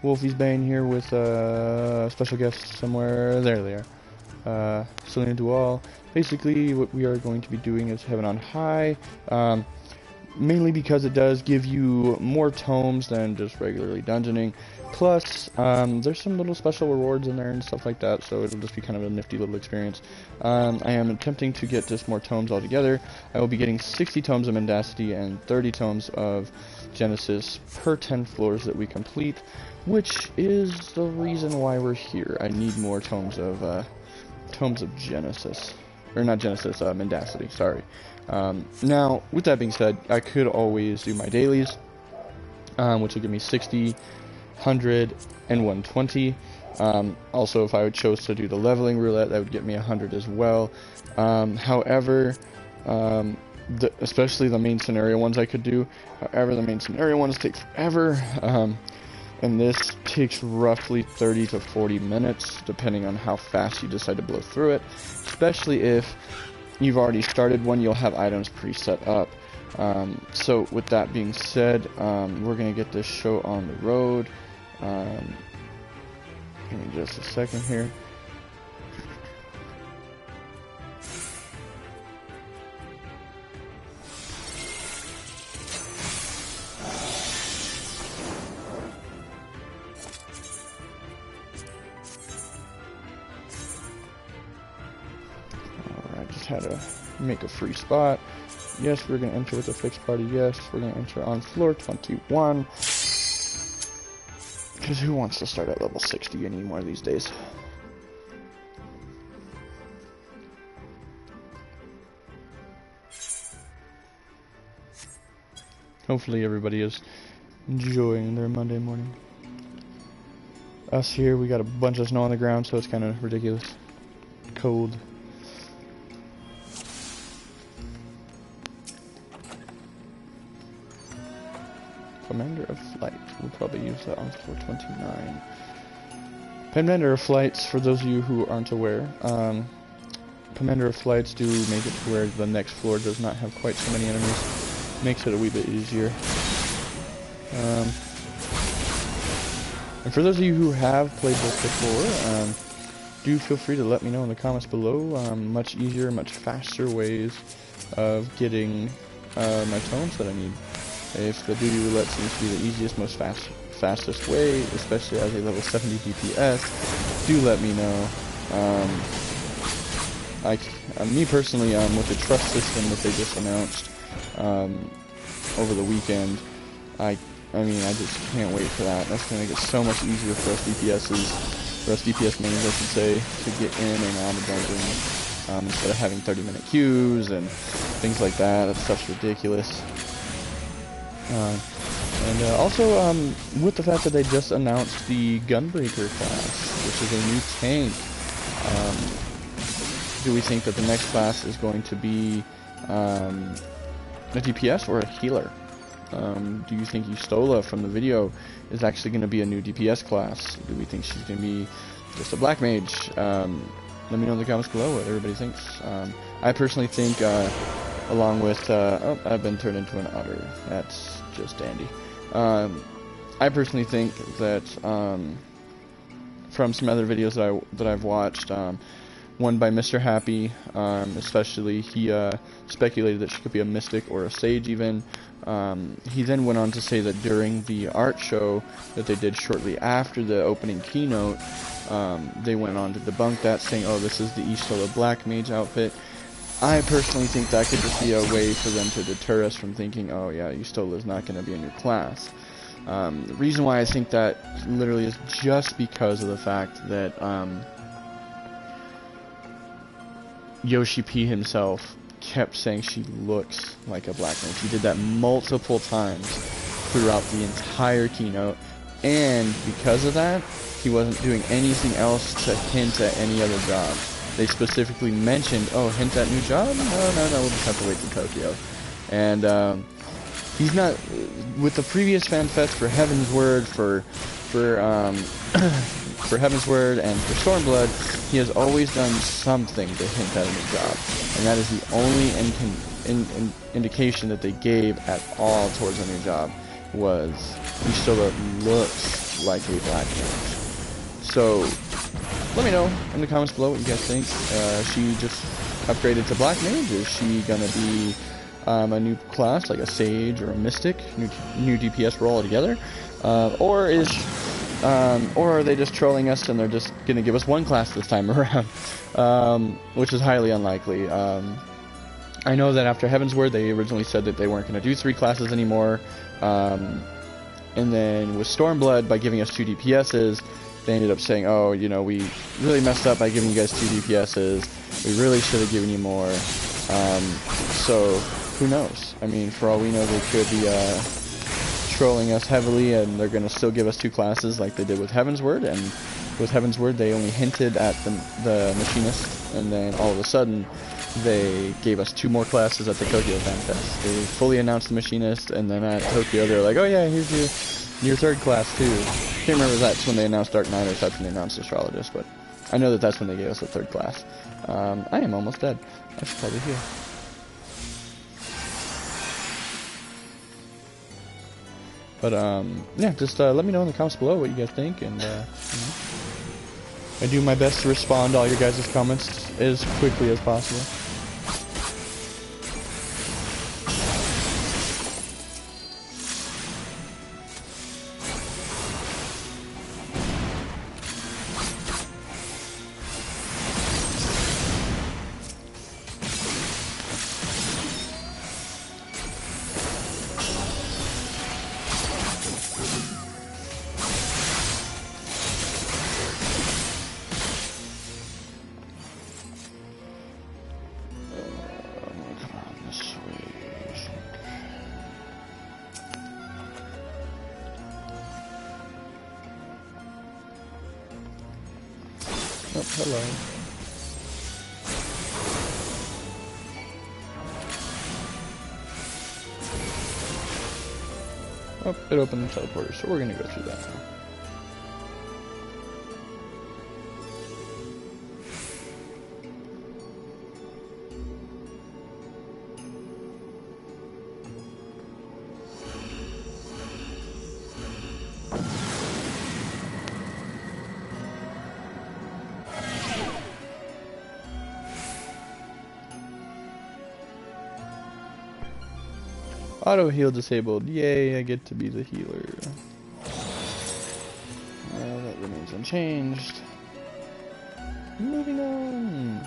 Wolfie's Bane here with special guest somewhere. There they are. Selena Dual. Basically, what we are going to be doing is Heaven on High. Mainly because it does give you more tomes than just regularly dungeoning. Plus, there's some little special rewards in there and stuff like that, so it'll just be kind of a nifty little experience. I am attempting to get just more tomes altogether. I will be getting 60 tomes of Mendacity and 30 tomes of Genesis per 10 floors that we complete, which is the reason why we're here. I need more tomes of Genesis. Or not Genesis, Mendacity, sorry. Now, with that being said, I could always do my dailies, which will give me 60, 100, and 120. Also, if I would chose to do the leveling roulette, that would get me 100 as well. However, especially the main scenario ones I could do. However, the main scenario ones take forever. And this takes roughly 30 to 40 minutes, depending on how fast you decide to blow through it. Especially if you've already started one, you'll have items pre-set up. So with that being said, we're going to get this show on the road. Give me just a second here. Had to make a free spot. Yes, we're going to enter with a fixed party. Yes, we're going to enter on floor 21. Because who wants to start at level 60 anymore these days? Hopefully everybody is enjoying their Monday morning. Us here, we got a bunch of snow on the ground, so it's kind of ridiculous. Cold. Commander of Flight. We'll probably use that on floor 29. Commander of Flights, for those of you who aren't aware, Commander of Flights do make it to where the next floor does not have quite so many enemies. Makes it a wee bit easier. And for those of you who have played this before, do feel free to let me know in the comments below. Much easier, much faster ways of getting my tomes that I need. If the duty roulette seems to be the easiest, most fastest way, especially as a level 70 DPS, do let me know. Me personally, with the trust system that they just announced over the weekend, I mean, I just can't wait for that. That's going to make it so much easier for us DPS mains, I should say, to get in and out of dungeons instead of having 30-minute queues and things like that. That stuff's ridiculous. And also, with the fact that they just announced the Gunbreaker class, which is a new tank, do we think that the next class is going to be a DPS or a healer? Do you think Yustola from the video is actually going to be a new DPS class? Do we think she's going to be just a black mage? Let me know in the comments below what everybody thinks. I personally think, along with, oh, I've been turned into an otter. That's just dandy. I personally think that from some other videos that I've watched, one by Mr. Happy, especially, he speculated that she could be a mystic or a sage even. He then went on to say that during the art show that they did shortly after the opening keynote, they went on to debunk that, saying, oh, this is the Yustola Black Mage outfit. I personally think that could just be a way for them to deter us from thinking, oh yeah, Yustola is not going to be a new class. The reason why I think that literally is just because of the fact that Yoshi P himself kept saying she looks like a black mage. He did that multiple times throughout the entire keynote, and because of that, he wasn't doing anything else to hint at any other job. They specifically mentioned, oh, hint at new job? No, we'll just have to wait for Tokyo. And he's not, with the previous fan fest for Heaven's Word, for Heaven's Word and for Stormblood, he has always done something to hint at a new job. And that is the only indication that they gave at all towards a new job. was he still looks like a black mage. So let me know in the comments below what you guys think. She just upgraded to black mage? Is she gonna be a new class like a sage or a mystic, new DPS role altogether, or are they just trolling us and they're just gonna give us one class this time around, which is highly unlikely. I know that after Heaven's Word they originally said that they weren't gonna do 3 classes anymore, and then with Stormblood, by giving us 2 DPSs, they ended up saying, oh, you know, we really messed up by giving you guys 2 DPSs. We really should have given you more. So, who knows? I mean, for all we know, they could be trolling us heavily, and they're going to still give us 2 classes like they did with Heaven's Word. And with Heaven's Word, they only hinted at the Machinist, and then all of a sudden, they gave us 2 more classes at the Tokyo Fan Fest. They fully announced the Machinist, and then at Tokyo, they're like, oh yeah, here's your 3rd class too. I can't remember if that's when they announced Dark Knight or if that's when they announced Astrologist, but I know that that's when they gave us a 3rd class. I am almost dead. I should probably heal. But yeah, just let me know in the comments below what you guys think, and I do my best to respond to all your guys' comments as quickly as possible. Oh, hello. Oh, it opened the teleporter, so we're gonna go through that now. Auto heal disabled. Yay, I get to be the healer. That remains unchanged. Moving on.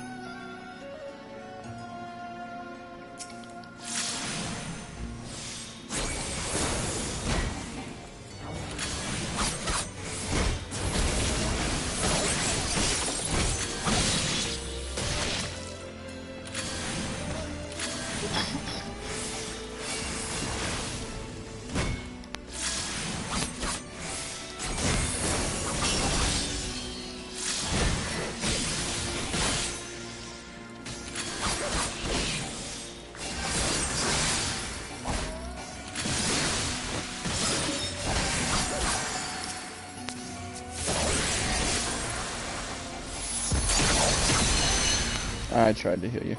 I tried to heal you.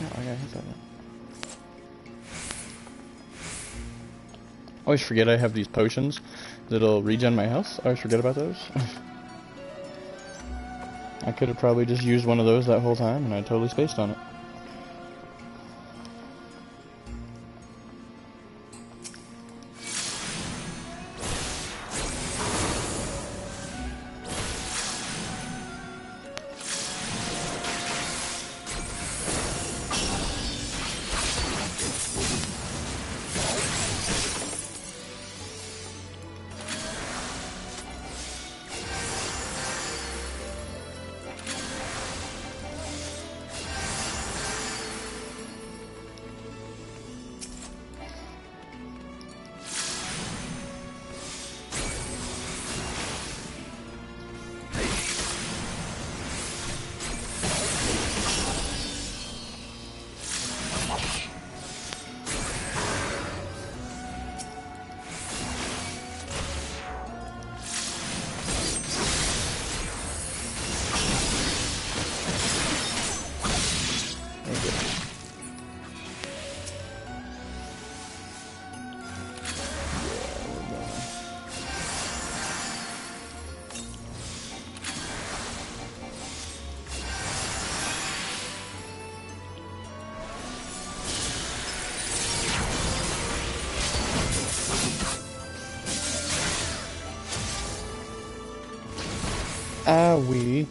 I gotta hit that one. I always forget I have these potions that'll regen my health. I always forget about those. I could have probably just used one of those that whole time, and I totally spaced on it. Owie.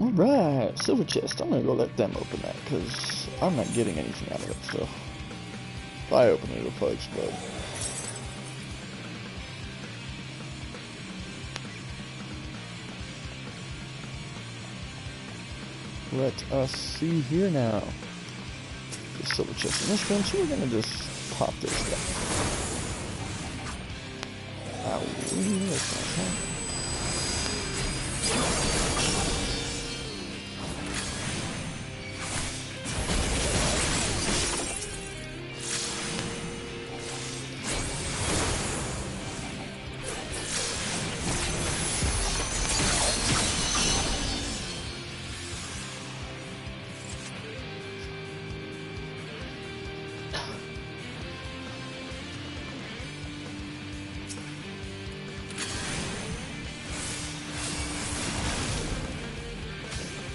Alright, silver chest. I'm gonna go let them open that, because I'm not getting anything out of it, so if I open it, it'll probably explode. Let us see here now. The silver chest in this one, so we're gonna just pop this guy. Ow, that's not fun.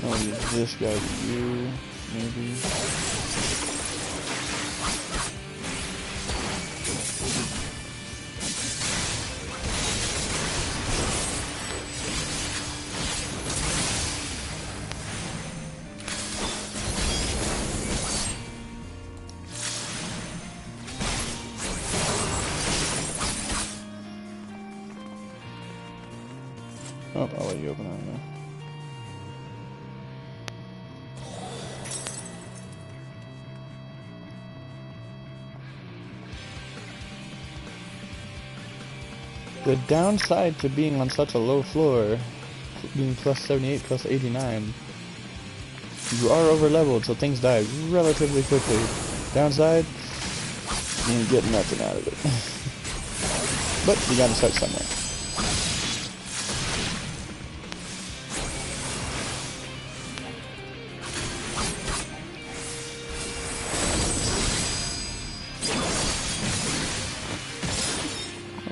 I'll use this guy to you, maybe. Oh, I'll let you open it now. The downside to being on such a low floor, being plus 78, plus 89, you are over leveled, so things die relatively quickly. Downside, you ain't getting nothing out of it. But you gotta start somewhere.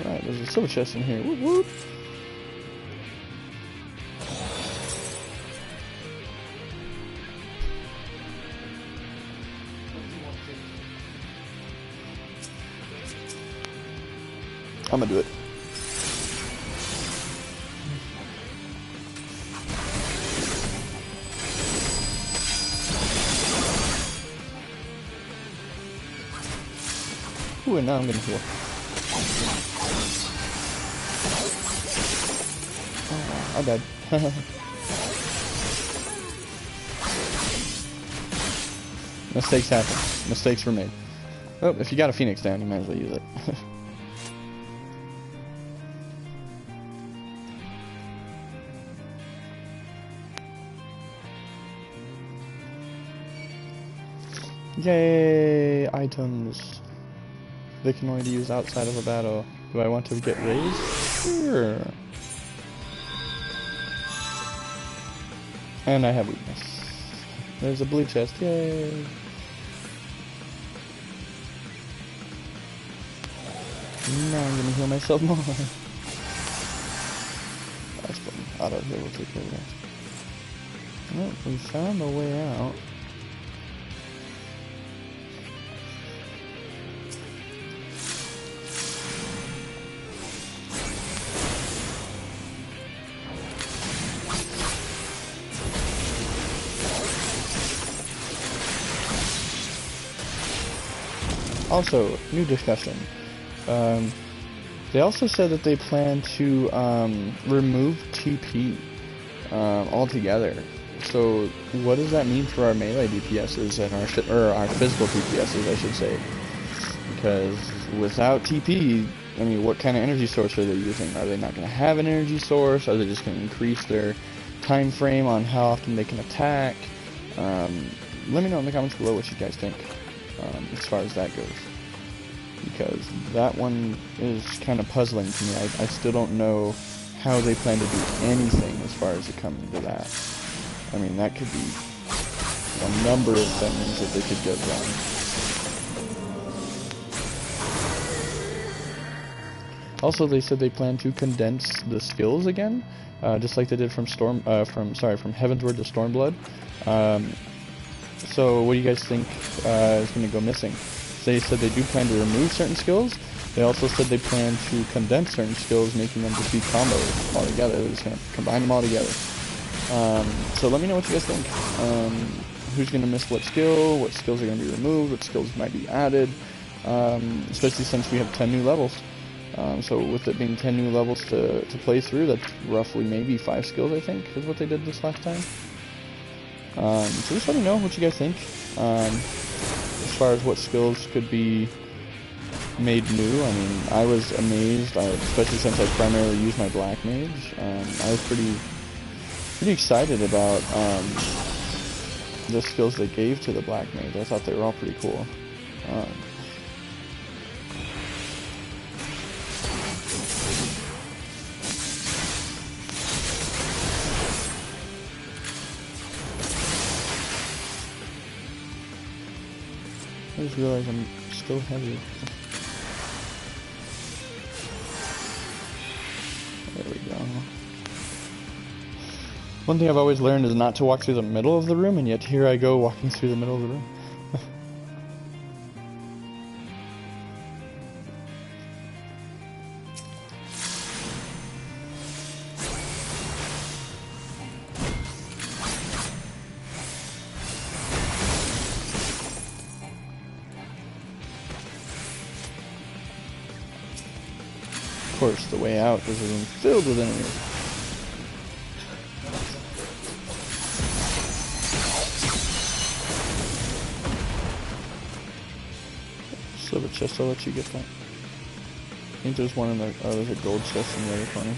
Alright, there's a silver chest in here. Whoop whoop. I'm gonna do it. Ooh, and now I'm gonna heal. Oh, I died. Mistakes happen. Mistakes were made. Oh, if you got a Phoenix down, you might as well use it. Yay! Items. They can only be used outside of a battle. Do I want to get raised? Sure. And I have weakness. There's a blue chest. Yay! Now I'm gonna heal myself more. That's fun. Auto heal will take care of that. Well, we found a way out. Also, new discussion. They also said that they plan to remove TP altogether. So, what does that mean for our melee DPSs and our physical DPSs, I should say? Because without TP, I mean, what kind of energy source are they using? Are they not going to have an energy source? Are they just going to increase their time frame on how often they can attack? Let me know in the comments below what you guys think as far as that goes. because that one is kind of puzzling to me. I still don't know how they plan to do anything as far as it comes to that. I mean, that could be a number of things that they could get wrong. Also, they said they plan to condense the skills again, just like they did from Heavensward to Stormblood. So, what do you guys think is going to go missing? They said they do plan to remove certain skills. They also said they plan to condense certain skills, making them just be combos all together. They're just going to combine them all together. So let me know what you guys think. Who's going to miss what skills are going to be removed, what skills might be added, especially since we have 10 new levels. So with it being 10 new levels to play through, that's roughly maybe 5 skills, I think, is what they did this last time. So just let me know what you guys think. As far as what skills could be made new, I mean, I was amazed, especially since I primarily use my Black Mage. I was pretty excited about the skills they gave to the Black Mage. I thought they were all pretty cool. I just realized I'm still heavy. There we go. One thing I've always learned is not to walk through the middle of the room, and yet here I go walking through the middle of the room. Of course, the way out is a room filled with enemies. Silver chest, I'll let you get that. I think there's one in the, oh, there's a gold chest in the other corner.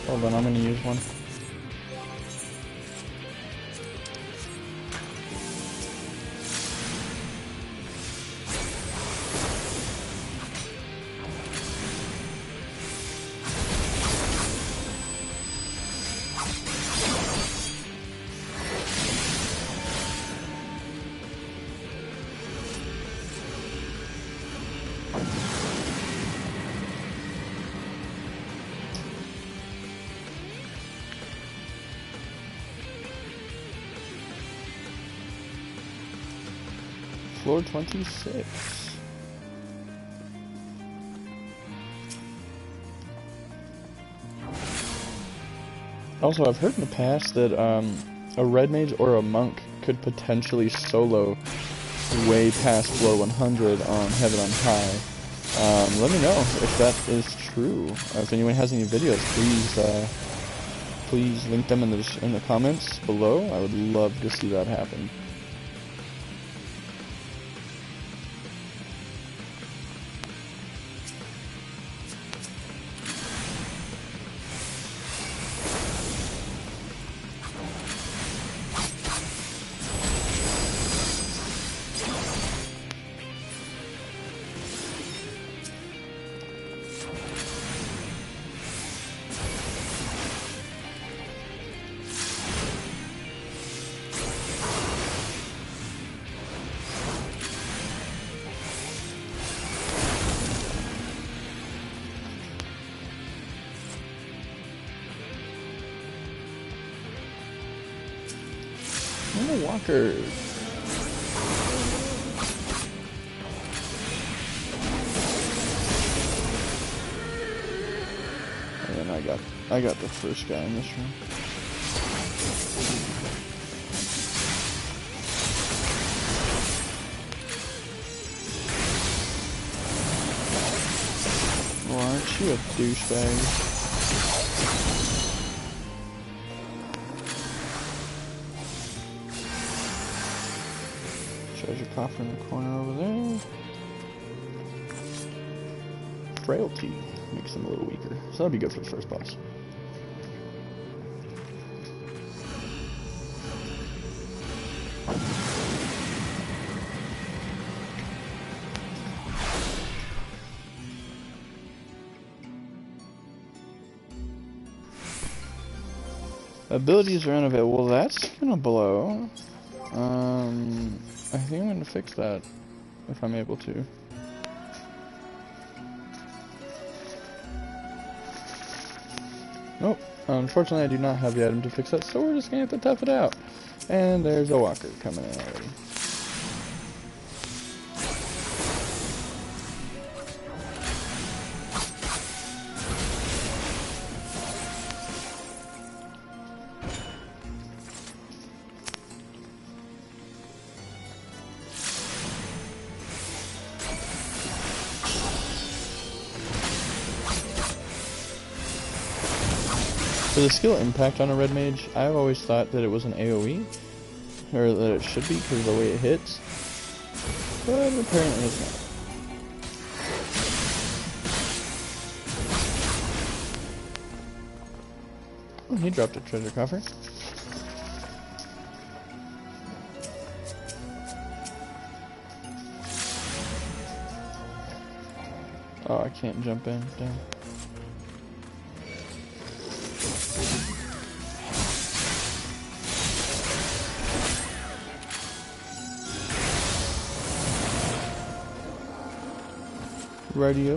Hold on, I'm gonna use one. Floor 26. Also, I've heard in the past that a red mage or a monk could potentially solo way past floor 100 on Heaven on High. Let me know if that is true. If anyone has any videos, please link them in the comments below. I would love to see that happen. Oh, Walker. And then I got the first guy in this room. Well, aren't you a douchebag? Treasure coffer in the corner over there. frailty. Makes them a little weaker. So that'll be good for the first boss. Abilities are unavailable. Well, that's gonna blow. I think I'm gonna fix that if I'm able to. Nope. Unfortunately, I do not have the item to fix that, so we're just gonna have to tough it out. And there's a walker coming in already. For the skill impact on a red mage, I've always thought that it was an AoE, or that it should be because of the way it hits, but apparently it's not. Oh, he dropped a treasure coffer. Oh, I can't jump in, damn. Radio.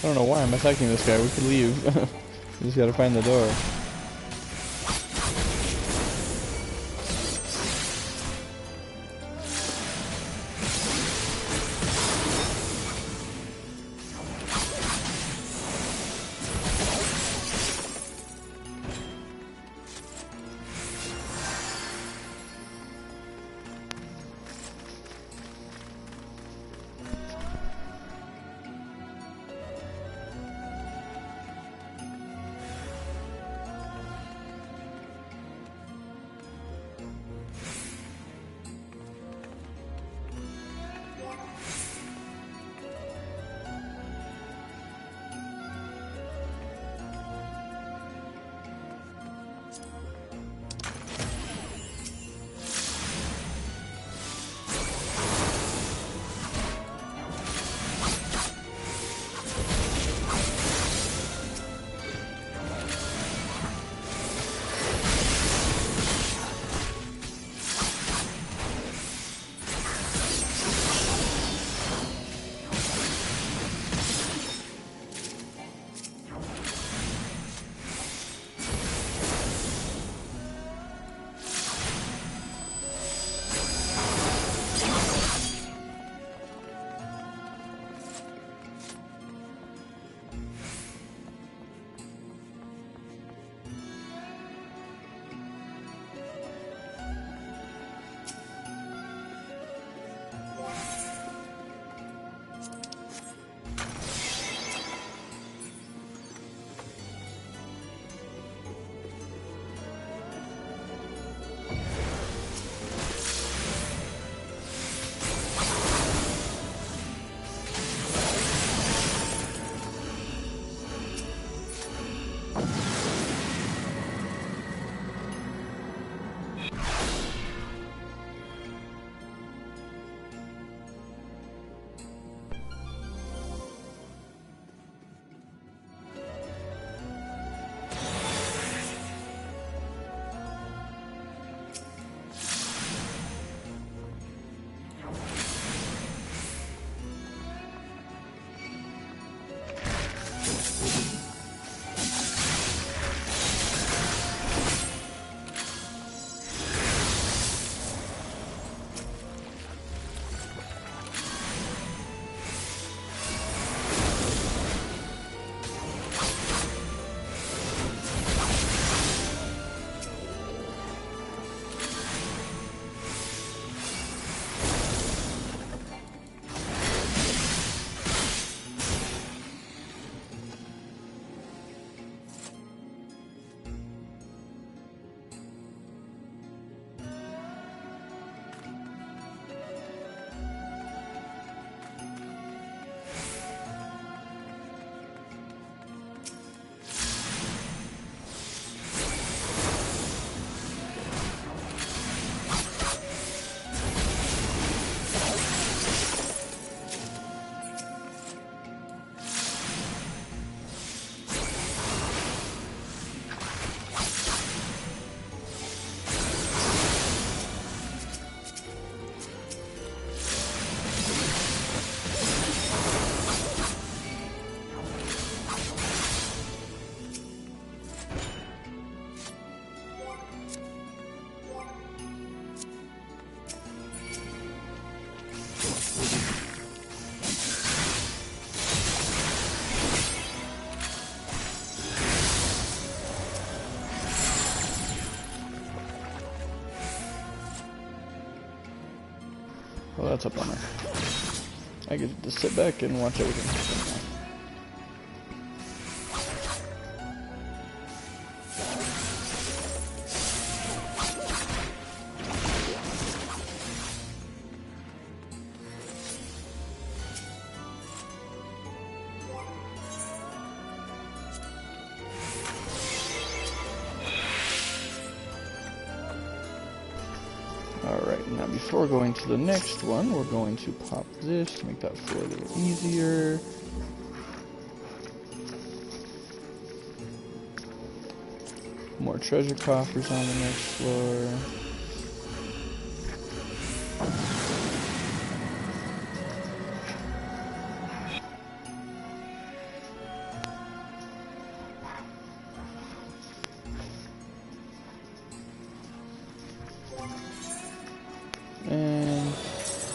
I don't know why I'm attacking this guy. We could leave. We just gotta find the door. that's a bummer. I get to sit back and watch everything happen now. Alright, now before going to the next one, we're going to pop this to make that floor a little easier. More treasure coffers on the next floor.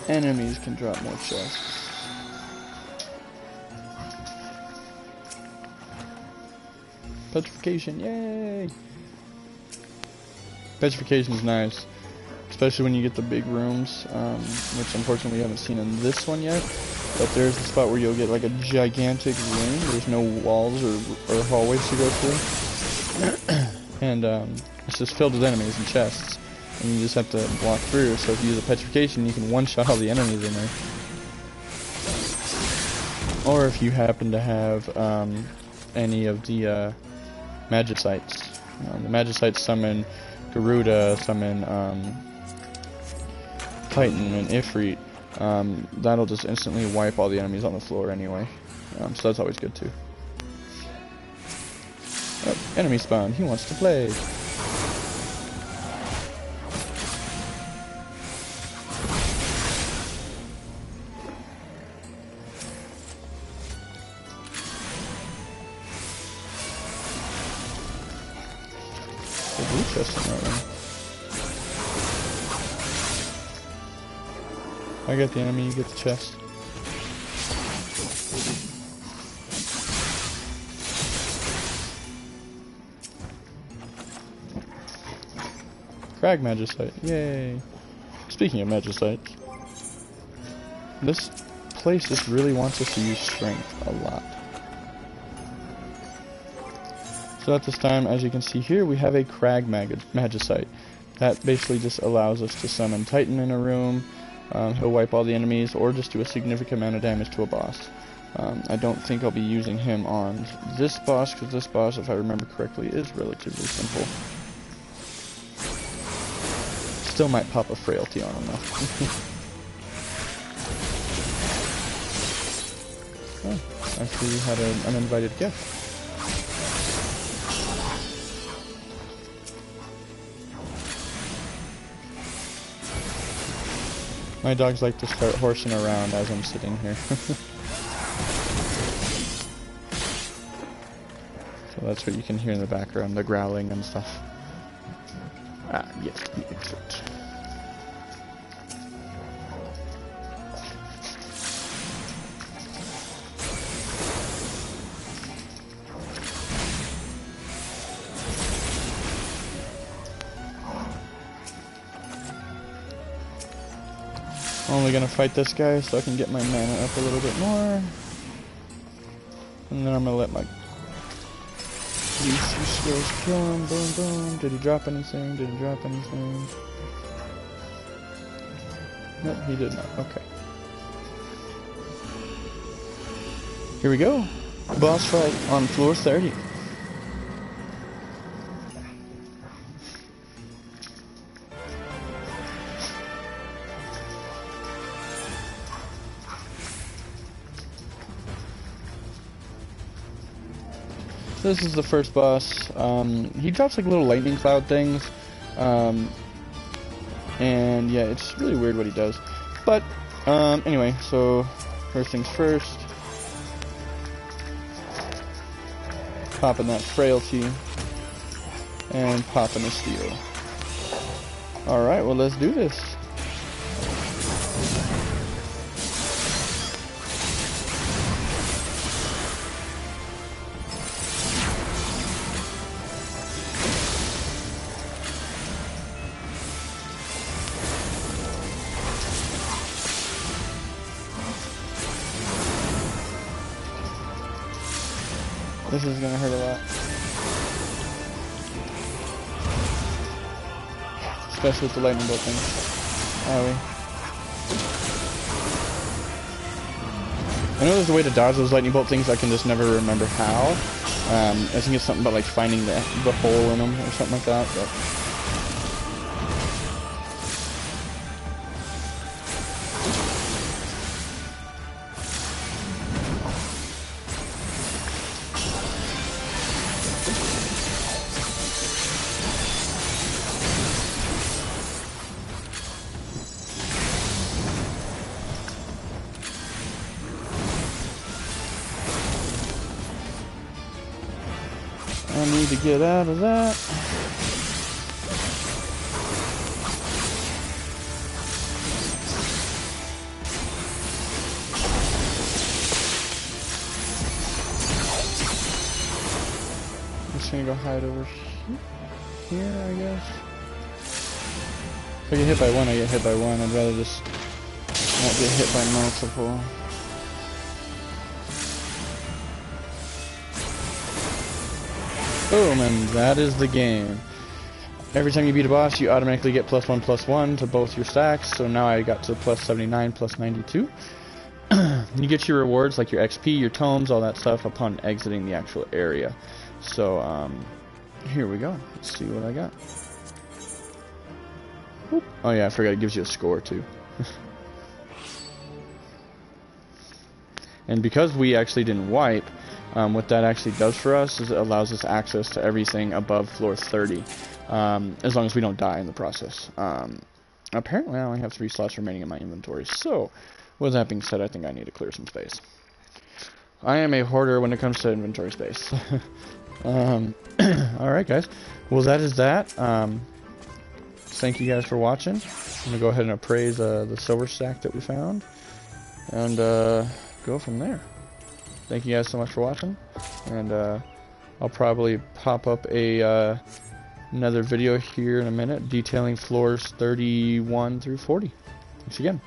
And enemies can drop more chests. Petrification, yay! Petrification is nice, especially when you get the big rooms, which unfortunately we haven't seen in this one yet. But there's a spot where you'll get like a gigantic room. There's no walls or hallways to go through, and it's just filled with enemies and chests. And you just have to walk through. So if you use a petrification, you can one-shot all the enemies in there. Or if you happen to have any of the Magicites. The Magicites summon Garuda, summon Titan and Ifrit. That'll just instantly wipe all the enemies on the floor anyway. So that's always good too. Oh, enemy spawn. He wants to play. Blue chest in that one. I get the enemy, you get the chest. Crag Magicite, yay! Speaking of Magicites, this place just really wants us to use strength a lot. So at this time, as you can see here, we have a Crag Magicite. That basically just allows us to summon Titan in a room. He'll wipe all the enemies, or just do a significant amount of damage to a boss. I don't think I'll be using him on this boss, because this boss, if I remember correctly, is relatively simple. Still might pop a frailty on him though. Oh, I see you had an uninvited guest. My dogs like to start horsing around as I'm sitting here. So that's what you can hear in the background, the growling and stuff. Ah, yes, the exit. Only gonna fight this guy so I can get my mana up a little bit more. And then I'm gonna let my these two skills kill him. Boom, boom. Did he drop anything? Did he drop anything? Nope, he did not. Okay. Here we go. Boss fight on floor 30. This is the first boss. He drops like little lightning cloud things, and yeah, it's really weird what he does. But anyway, so first things first, popping that frailty and popping a steel. All right, well let's do this. This is gonna hurt a lot. Especially with the lightning bolt thing. I know there's a way to dodge those lightning bolt things, I can just never remember how. I think it's something about like finding the hole in them or something like that, but... I need to get out of that. I'm just gonna go hide over here, I guess. If I get hit by one, I get hit by one. I'd rather just not get hit by multiple. Boom, and that is the game. Every time you beat a boss, you automatically get +1/+1 to both your stacks. So now I got to +79, +92. You get your rewards like your XP, your tomes, all that stuff upon exiting the actual area. So here we go. Let's see what I got. Whoop. Oh yeah, I forgot it gives you a score too. And because we actually didn't wipe, what that actually does for us is it allows us access to everything above floor 30, as long as we don't die in the process. Apparently I only have 3 slots remaining in my inventory, so with that being said, I think I need to clear some space. I am a hoarder when it comes to inventory space. Alright guys, well that is that. Thank you guys for watching. I'm going to go ahead and appraise the silver stack that we found, and go from there. Thank you guys so much for watching, and I'll probably pop up another video here in a minute detailing floors 31 through 40. Thanks again.